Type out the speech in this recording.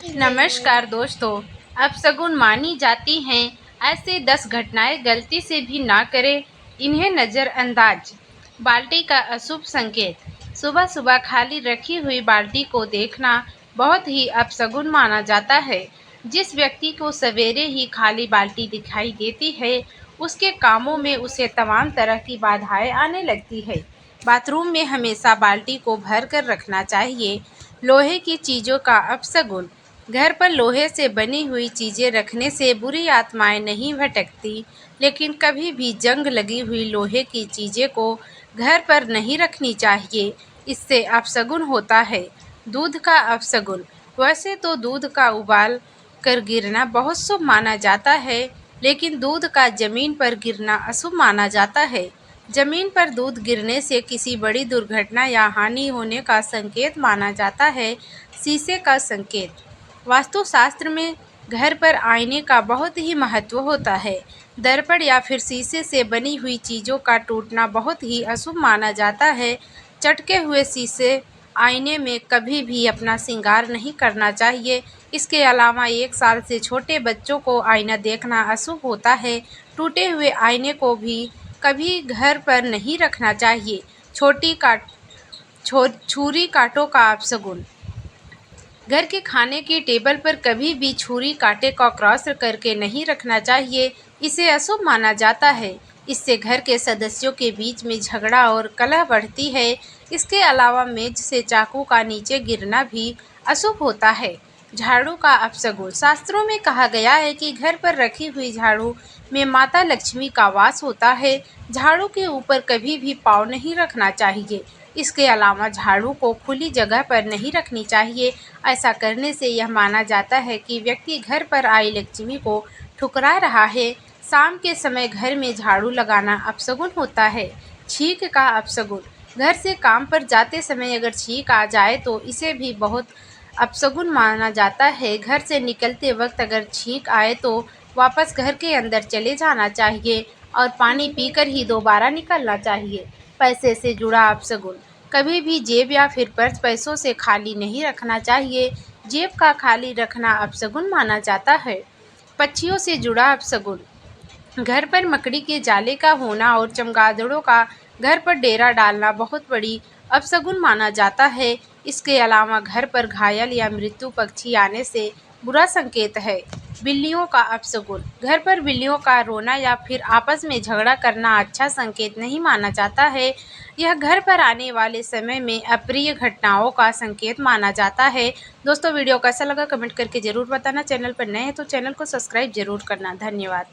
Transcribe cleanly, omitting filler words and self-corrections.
नमस्कार दोस्तों। अपशगुन मानी जाती हैं ऐसे 10 घटनाएं गलती से भी ना करें, इन्हें नज़रअंदाज। बाल्टी का अशुभ संकेत। सुबह सुबह खाली रखी हुई बाल्टी को देखना बहुत ही अपशगुन माना जाता है। जिस व्यक्ति को सवेरे ही खाली बाल्टी दिखाई देती है, उसके कामों में उसे तमाम तरह की बाधाएं आने लगती है। बाथरूम में हमेशा बाल्टी को भर कर रखना चाहिए। लोहे की चीज़ों का अपशगुन। घर पर लोहे से बनी हुई चीज़ें रखने से बुरी आत्माएं नहीं भटकती, लेकिन कभी भी जंग लगी हुई लोहे की चीज़ें को घर पर नहीं रखनी चाहिए, इससे अपशगुन होता है। दूध का अपशगुन। वैसे तो दूध का उबाल कर गिरना बहुत शुभ माना जाता है, लेकिन दूध का ज़मीन पर गिरना अशुभ माना जाता है। ज़मीन पर दूध गिरने से किसी बड़ी दुर्घटना या हानि होने का संकेत माना जाता है। शीशे का संकेत। वास्तुशास्त्र में घर पर आईने का बहुत ही महत्व होता है। दर्पण या फिर शीशे से बनी हुई चीज़ों का टूटना बहुत ही अशुभ माना जाता है। चटके हुए शीशे आईने में कभी भी अपना श्रृंगार नहीं करना चाहिए। इसके अलावा 1 साल से छोटे बच्चों को आईना देखना अशुभ होता है। टूटे हुए आईने को भी कभी घर पर नहीं रखना चाहिए। छुरी कांटों का अपशगुन। घर के खाने की टेबल पर कभी भी छुरी कांटे का क्रॉस करके नहीं रखना चाहिए, इसे अशुभ माना जाता है। इससे घर के सदस्यों के बीच में झगड़ा और कलह बढ़ती है। इसके अलावा मेज से चाकू का नीचे गिरना भी अशुभ होता है। झाड़ू का अपशगुन। शास्त्रों में कहा गया है कि घर पर रखी हुई झाड़ू में माता लक्ष्मी का वास होता है। झाड़ू के ऊपर कभी भी पाँव नहीं रखना चाहिए। इसके अलावा झाड़ू को खुली जगह पर नहीं रखनी चाहिए। ऐसा करने से यह माना जाता है कि व्यक्ति घर पर आई लक्ष्मी को ठुकरा रहा है। शाम के समय घर में झाड़ू लगाना अपशगुन होता है। छींक का अपशगुन। घर से काम पर जाते समय अगर छींक आ जाए तो इसे भी बहुत अपशगुन माना जाता है। घर से निकलते वक्त अगर छींक आए तो वापस घर के अंदर चले जाना चाहिए और पानी पीकर ही दोबारा निकलना चाहिए। पैसे से जुड़ा अपशगुन। कभी भी जेब या फिर पर्स पैसों से खाली नहीं रखना चाहिए। जेब का खाली रखना अपशगुन माना जाता है। पक्षियों से जुड़ा अपशगुन। घर पर मकड़ी के जाले का होना और चमगादड़ों का घर पर डेरा डालना बहुत बड़ी अपशगुन माना जाता है। इसके अलावा घर पर घायल या मृत्यु पक्षी आने से बुरा संकेत है। बिल्लियों का अपशगुन। घर पर बिल्लियों का रोना या फिर आपस में झगड़ा करना अच्छा संकेत नहीं माना जाता है। यह घर पर आने वाले समय में अप्रिय घटनाओं का संकेत माना जाता है। दोस्तों, वीडियो कैसा लगा कमेंट करके ज़रूर बताना। चैनल पर नए हैं तो चैनल को सब्सक्राइब जरूर करना। धन्यवाद।